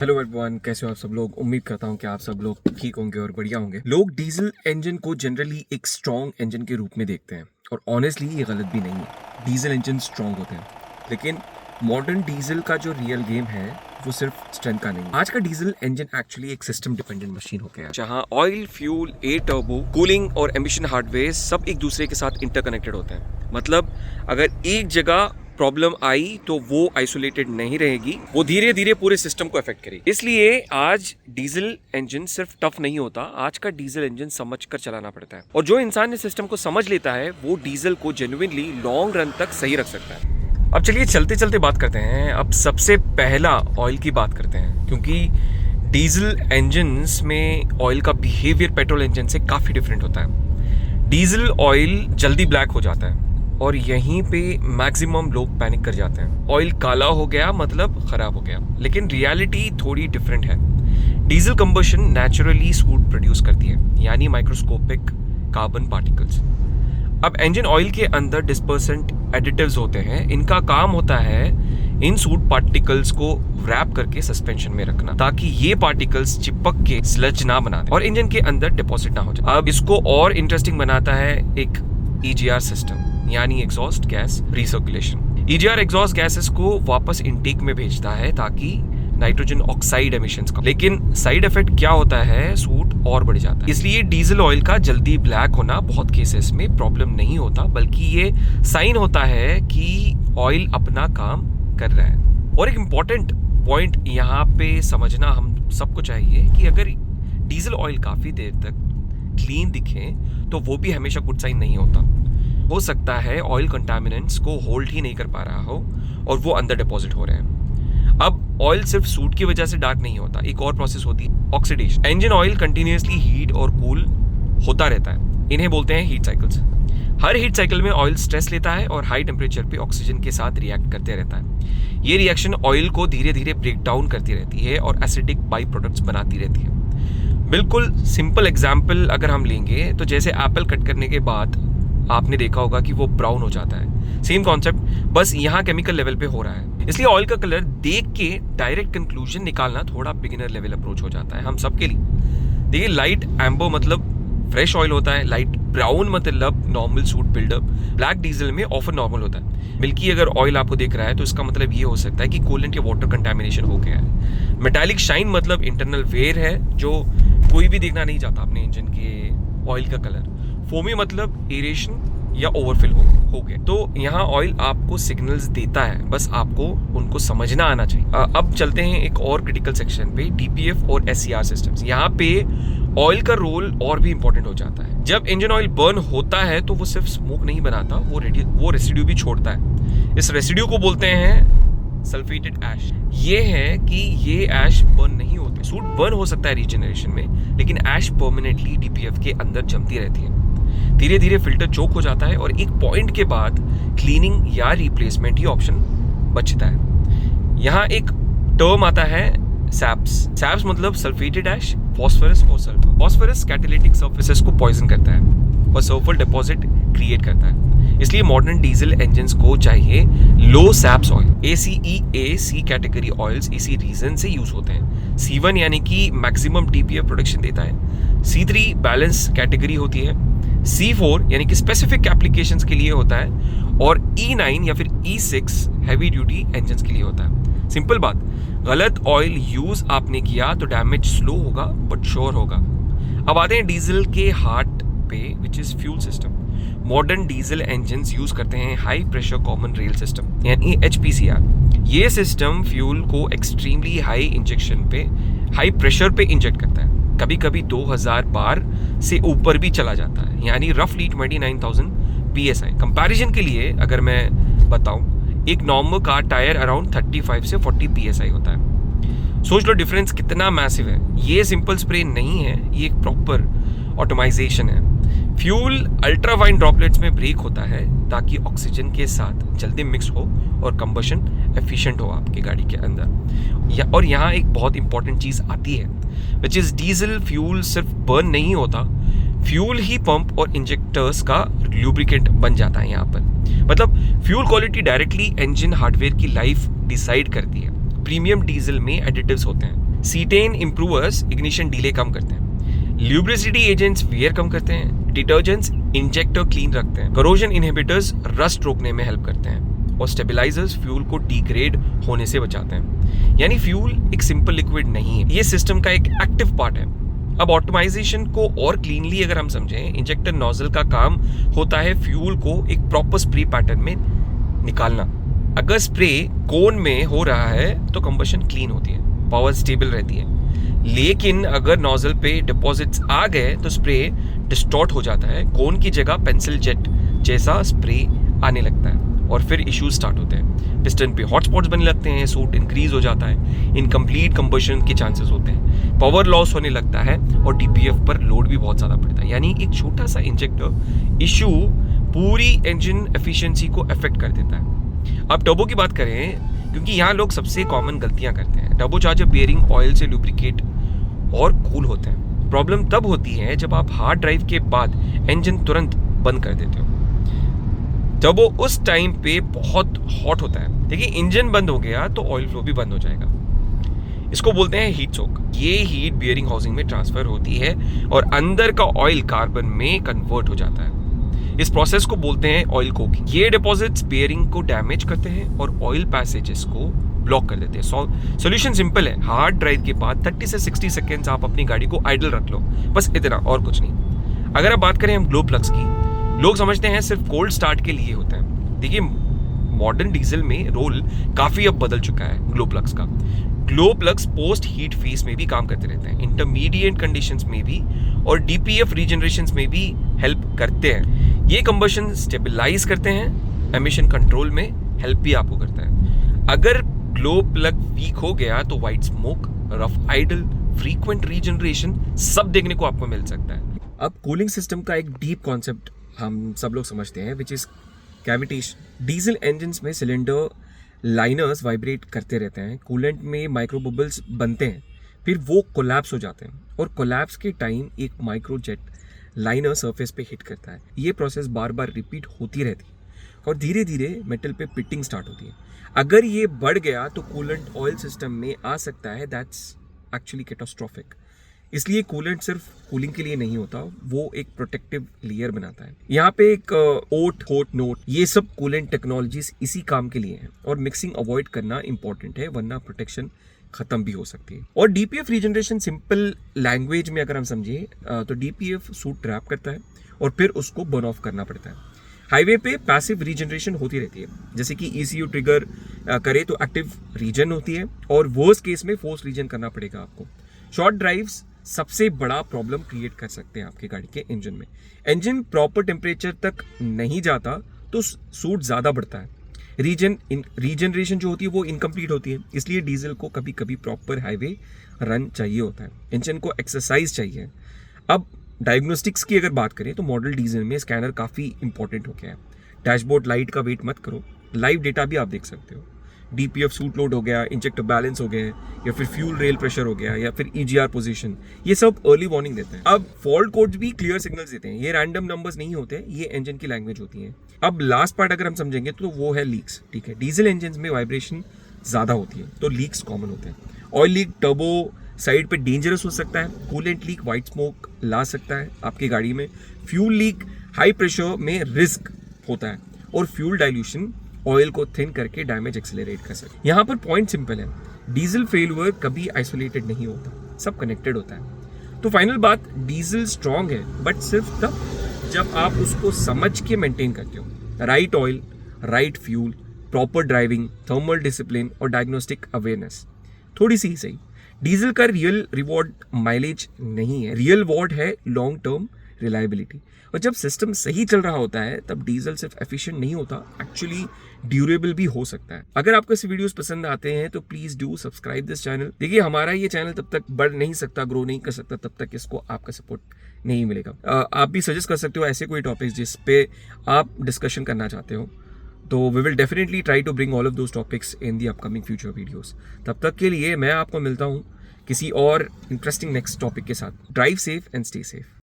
Hello everyone, कैसे हो आप सब लोग। उम्मीद करता हूँ कि आप सब लोग ठीक होंगे और बढ़िया होंगे। लोग डीजल इंजन को जनरली एक स्ट्रॉन्ग इंजन के रूप में देखते हैं और ऑनेस्टली ये गलत भी नहीं है। डीजल इंजन स्ट्रॉन्ग होते हैं, लेकिन मॉडर्न डीजल का जो रियल गेम है वो सिर्फ स्ट्रेंथ का नहीं। आज का डीजल इंजन एक्चुअली एक सिस्टम डिपेंडेंट मशीन हो गया है, जहाँ oil, fuel, air turbo, cooling और एमिशन हार्डवेयर सब एक दूसरे के साथ इंटरकनेक्टेड होते हैं। मतलब अगर एक जगह प्रॉब्लम आई तो वो आइसोलेटेड नहीं रहेगी, वो धीरे धीरे पूरे सिस्टम को अफेक्ट करेगी। इसलिए आज डीजल इंजन सिर्फ टफ नहीं होता, आज का डीजल इंजन समझकर चलाना पड़ता है। और जो इंसान इस सिस्टम को समझ लेता है वो डीजल को जेन्युइनली लॉन्ग रन तक सही रख सकता है। अब चलिए चलते चलते बात करते हैं। अब सबसे पहला ऑयल की बात करते हैं, क्योंकि डीजल इंजन्स में ऑयल का बिहेवियर पेट्रोल इंजन से काफी डिफरेंट होता है। डीजल ऑयल जल्दी ब्लैक हो जाता है और यहीं पे मैक्सिमम लोग पैनिक कर जाते हैं। ऑयल काला हो गया मतलब खराब हो गया, लेकिन रियलिटी थोड़ी डिफरेंट है। Diesel combustion naturally suit produce करती है, यानी माइक्रोस्कोपिक कार्बन पार्टिकल्स। अब इंजन ऑयल के अंदर डिस्पर्सेंट एडिटिव्स होते हैं। इनका काम होता है इन सूट पार्टिकल्स को रैप करके सस्पेंशन में रखना, ताकि ये पार्टिकल्स चिपक के स्लज ना बना दे और इंजन के अंदर डिपॉजिट ना हो जाए। अब इसको और इंटरेस्टिंग बनाता है एक EGR सिस्टम, यानी exhaust gas recirculation. EGR exhaust gases को वापस इनटेक में भेजता है ताकि नाइट्रोजन ऑक्साइड एमिशंस का, लेकिन साइड इफेक्ट क्या होता है, सूट और बढ़ जाता है। इसलिए डीजल ऑयल का जल्दी ब्लैक होना बहुत केसेस में प्रॉब्लम नहीं होता, बल्कि ये साइन होता है कि ऑयल अपना काम कर रहा है। और एक इम्पॉर्टेंट पॉइंट यहाँ पे समझना हम सबको चाहिए कि अगर डीजल ऑयल काफी देर तक क्लीन दिखे तो वो भी हमेशा गुड साइन नहीं होता। हो सकता है ऑयल कंटामिनेंट्स को होल्ड ही नहीं कर पा रहा हो और वो अंदर डिपॉजिट हो रहे हैं। अब ऑयल सिर्फ सूट की वजह से डार्क नहीं होता, एक और प्रोसेस होती है oxidation. Engine oil continuously heat और कूल होता रहता है, इन्हें बोलते हैं हीट साइकिल्स। हर हीट साइकिल में ऑयल स्ट्रेस लेता है और हाई टेम्परेचर पे ऑक्सीजन के साथ रिएक्ट करते रहता है। ये रिएक्शन ऑयल को धीरे धीरे ब्रेक डाउन करती रहती है और एसिडिक बाई प्रोडक्ट्स बनाती रहती है। बिल्कुल सिंपल एग्जाम्पल अगर हम लेंगे तो जैसे एप्पल कट करने के बाद आपने देखा होगा कि वो ब्राउन हो जाता है। सेम कॉन्सेप्ट, बस यहाँ केमिकल लेवल पे हो रहा है। इसलिए ऑयल का कलर देख के डायरेक्ट कंक्लूजन निकालना थोड़ा बिगिनर लेवल अप्रोच हो जाता है हम सबके लिए। देखिए, लाइट एम्बर मतलब फ्रेश ऑयल होता है, लाइट ब्राउन मतलब normal soot buildup. Black diesel में ऑफर नॉर्मल होता है। मिल्की अगर ऑयल आपको दिख रहा है तो इसका मतलब ये हो सकता है कि कूलेंट या वाटर कंटामिनेशन हो गया है। मेटालिक शाइन मतलब इंटरनल वेयर है, जो कोई भी देखना नहीं चाहता अपने इंजन के ऑयल का कलर। फोमी मतलब एरेशन या ओवरफिल हो गया। तो यहाँ ऑयल आपको सिग्नल्स देता है, बस आपको उनको समझना आना चाहिए। अब चलते हैं एक और क्रिटिकल सेक्शन पे, DPF और SCR सिस्टम्स। यहाँ पे ऑयल का रोल और भी इंपॉर्टेंट हो जाता है। जब इंजन ऑयल बर्न होता है तो वो सिर्फ स्मोक नहीं बनाता, वो रेसिड्यू भी छोड़ता है। इस रेसिड्यू को बोलते हैं सल्फेटेड ऐश। ये है कि ये ऐश बर्न नहीं होते। सूट बर्न हो सकता है रीजनरेशन में, लेकिन ऐश परमानेंटली DPF के अंदर जमती रहती है। धीरे धीरे फिल्टर चोक हो जाता है और एक पॉइंट के बाद क्लीनिंग या रिप्लेसमेंट ही ऑप्शन बचता है। यहाँ एक टर्म आता है सैप्स। सैप्स मतलब सल्फेटेड ऐश, फॉस्फोरस और सल्फर। फॉस्फोरस कैटालिटिक सर्फेसेस को पॉइजन करता है और सल्फर डिपॉजिट क्रिएट करता है। इसलिए मॉडर्न डीजल इंजन्स को चाहिए low SAPS oil. ACE C category oils इसी रीजन से यूज होते हैं। C1 यानी कि मैक्सिमम DPF प्रोडक्शन देता है। C3 बैलेंस कैटेगरी होती है। C4 यानी कि स्पेसिफिक एप्लीकेशंस के लिए होता है और E9 या फिर E6 हैवी ड्यूटी इंजन्स के लिए होता है। सिंपल बात, गलत ऑयल यूज आपने किया तो डैमेज स्लो होगा बट श्योर होगा। अब आते हैं डीजल के हार्ट पे, which is fuel system. Modern diesel engines use करते हैं high pressure common rail system, यानी HPCR। ये सिस्टम फ्यूल को एक्सट्रीमली हाई इंजेक्शन पे, हाई प्रेशर पे इंजेक्ट करता है। कभी कभी 2000 बार से ऊपर भी चला जाता है, यानी रफली 29,000 PSI। कंपैरिजन के लिए अगर मैं बताऊं, एक नॉर्मल कार टायर अराउंड 35 से 40 PSI होता है। सोच लो डिफरेंस कितना मैसिव है। ये सिंपल स्प्रे नहीं है, ये एक प्रॉपर ऑटोमाइजेशन है। फ्यूल अल्ट्रा फाइन ड्रॉपलेट्स में ब्रेक होता है ताकि ऑक्सीजन के साथ जल्दी मिक्स हो और कंबशन एफिशिएंट हो आपकी गाड़ी के अंदर। और यहाँ एक बहुत इंपॉर्टेंट चीज़ आती है, विच इज डीजल फ्यूल सिर्फ बर्न नहीं होता, फ्यूल ही पंप और इंजेक्टर्स का लुब्रिकेंट बन जाता है यहाँ पर। मतलब fuel quality directly engine hardware की लाइफ डिसाइड करती है। प्रीमियम डीजल में एडिटिव्स होते हैं सीटेन इम्प्रूवर्स इग्निशन डिले कम करते हैं, ल्यूब्रिसिटी एजेंट्स वेयर कम करते हैं, डिटर्जेंट्स इंजेक्टर क्लीन रखते हैं, करोजन इनहिबिटर्स रस्ट रोकने में हेल्प करते हैं और स्टेबलाइजर्स फ्यूल को डिग्रेड होने से बचाते हैं। यानी फ्यूल एक सिंपल लिक्विड नहीं है, ये सिस्टम का एक एक्टिव पार्ट है। अब ऑप्टिमाइजेशन को और क्लीनली अगर हम समझें, इंजेक्टर नोजल का काम होता है फ्यूल को एक प्रॉपर स्प्रे पैटर्न में निकालना। अगर स्प्रे कोन में हो रहा है तो कंबशन क्लीन होती है, पावर स्टेबल रहती है, लेकिन अगर नोजल पे डिपॉजिट्स आ गए तो स्प्रे डिस्टॉर्ट हो जाता है, कोन की जगह पेंसिल जेट जैसा स्प्रे आने लगता है और फिर इश्यूज स्टार्ट होते हैं। पिस्टन पे हॉटस्पॉट्स बनने लगते हैं, सूट इंक्रीज हो जाता है, इनकम्प्लीट कंबशन के चांसेस होते हैं, पावर लॉस होने लगता है और डीपीएफ पर लोड भी बहुत ज़्यादा पड़ता है। यानी एक छोटा सा इंजेक्टर इशू पूरी इंजन एफिशिएंसी को अफेक्ट कर देता है। अब टर्बो की बात करें, क्योंकि यहाँ लोग सबसे कॉमन गलतियाँ करते हैं। टर्बो चार्जर बेयरिंग ऑयल से लुब्रिकेट और कूल होते हैं। प्रॉब्लम तब होती है जब आप हार्ड ड्राइव के बाद इंजन तुरंत बंद कर देते हो, जब वो उस टाइम पे बहुत हॉट होता है। देखिए, इंजन बंद हो गया तो ऑयल फ्लो भी बंद हो जाएगा। इसको बोलते हैं हीट सोक। ये हीट बियरिंग हाउसिंग में ट्रांसफर होती है और अंदर का ऑयल कार्बन में कन्वर्ट हो जाता है। इस प्रोसेस को बोलते हैं ऑयल कोकिंग। ये डिपॉजिट्स बियरिंग को डैमेज करते हैं और ऑयल पैसेजेस को ब्लॉक कर देते हैं। सॉल्यूशन सिंपल है, हार्ड ड्राइव के बाद 30 से 60 सेकेंड्स आप अपनी गाड़ी को आइडल रख लो, बस इतना, और कुछ नहीं। अगर आप बात करें हम ग्लो प्लग्स की, लोग समझते हैं सिर्फ कोल्ड स्टार्ट के लिए होता है। देखिए, मॉडर्न डीजल में रोल काफ़ी अब बदल चुका है ग्लो प्लग्स का। Glow plugs post heat phase में भी काम करते रहते हैं, इंटरमीडिएट कंडीशंस में भी और डीपीएफ रीजनरेशन में भी हेल्प करते हैं। ये कंबशन स्टेबलाइज करते हैं, एमिशन कंट्रोल में हेल्प भी आपको करता है। अगर ग्लो प्लग वीक हो गया तो white smoke, rough idle, frequent regeneration सब देखने को आपको मिल सकता है। अब कूलिंग सिस्टम का एक डीप कॉन्सेप्ट हम सब लोग समझते हैं, which is cavitation. Diesel engine में सिलेंडर लाइनर्स वाइब्रेट करते रहते हैं, कूलेंट में माइक्रो बबल्स बनते हैं, फिर वो कोलैप्स हो जाते हैं और कोलैप्स के टाइम एक माइक्रो जेट लाइनर सरफेस पे हिट करता है। ये प्रोसेस बार बार रिपीट होती रहती है और धीरे धीरे मेटल पे पिटिंग स्टार्ट होती है। अगर ये बढ़ गया तो कूलेंट ऑयल सिस्टम में आ सकता है, दैट्स एक्चुअली कैटास्ट्रोफिक। इसलिए कूलेंट सिर्फ कूलिंग के लिए नहीं होता, वो एक प्रोटेक्टिव लेयर बनाता है। यहाँ पे एक ओट, होट, नोट, ये सब कूलेंट टेक्नोलॉजीज इसी काम के लिए हैं और मिक्सिंग अवॉइड करना इंपॉर्टेंट है, वरना प्रोटेक्शन खत्म भी हो सकती है। और डीपीएफ रीजनरेशन सिंपल लैंग्वेज में अगर हम समझे तो डीपीएफ सूट ट्रैप करता है और फिर उसको बर्न ऑफ करना पड़ता है। हाईवे पे पैसिव रीजनरेशन होती रहती है, जैसे कि ईसीयू ट्रिगर करे तो एक्टिव रीजन होती है और वर्स्ट केस में फोर्स रीजन करना पड़ेगा आपको। शॉर्ट ड्राइव्स सबसे बड़ा प्रॉब्लम क्रिएट कर सकते हैं आपके गाड़ी के इंजन में। इंजन प्रॉपर टेम्परेचर तक नहीं जाता तो सूट ज़्यादा बढ़ता है, रीजनरेशन जो होती है वो इनकम्प्लीट होती है। इसलिए डीजल को कभी कभी प्रॉपर हाईवे रन चाहिए होता है, इंजन को एक्सरसाइज चाहिए। अब डायग्नोस्टिक्स की अगर बात करें तो मॉडल डीजल में स्कैनर काफ़ी इंपॉर्टेंट हो गया है। डैशबोर्ड लाइट का वेट मत करो, लाइव डेटा भी आप देख सकते हो। डीपीएफ सूट लोड हो गया, इंजेक्टर बैलेंस हो गए, या फिर फ्यूल रेल प्रेशर हो गया, या फिर ईजीआर पोजीशन, ये सब अर्ली वार्निंग देते हैं। अब फॉल्ट कोड्स भी क्लियर सिग्नल्स देते हैं, ये रैंडम नंबर्स नहीं होते, ये इंजन की लैंग्वेज होती है। अब लास्ट पार्ट अगर हम समझेंगे तो वो है लीक्स। ठीक है, डीजल इंजन में वाइब्रेशन ज़्यादा होती है तो लीक्स कॉमन होते हैं। ऑयल लीक टर्बो साइड पे डेंजरस हो सकता है, कूलेंट लीक वाइट स्मोक ला सकता है आपकी गाड़ी में, फ्यूल लीक हाई प्रेशर में रिस्क होता है और फ्यूल डाइल्यूशन ऑयल को थिन करके डैमेज एक्सेलरेट कर सकते हैं। यहाँ पर पॉइंट सिंपल है, डीजल फेलियर कभी आइसोलेटेड नहीं होता, सब कनेक्टेड होता है। तो फाइनल बात, डीजल स्ट्रॉन्ग है बट सिर्फ तब जब आप उसको समझ के मेंटेन करते हो। Right oil, right fuel, proper driving, thermal discipline और डायग्नोस्टिक अवेयरनेस, थोड़ी सी ही सही। डीजल का रियल रिवॉर्ड माइलेज नहीं है, रियल रिवॉर्ड है लॉन्ग टर्म रिलायबिलिटी। और जब सिस्टम सही चल रहा होता है तब डीजल सिर्फ एफिशिएंट नहीं होता, एक्चुअली ड्यूरेबल भी हो सकता है। अगर आपको ऐसे वीडियोस पसंद आते हैं तो please do subscribe this channel. देखिए, हमारा ये चैनल तब तक बढ़ नहीं सकता, ग्रो नहीं कर सकता तब तक इसको आपका सपोर्ट नहीं मिलेगा। आप भी सजेस्ट कर सकते हो ऐसे कोई टॉपिक्स जिस पे आप डिस्कशन करना चाहते हो, तो we will definitely try to bring all of those topics in the upcoming future videos. तब तक के लिए मैं आपको मिलता हूँ किसी और इंटरेस्टिंग नेक्स्ट टॉपिक के साथ। Drive safe and stay safe.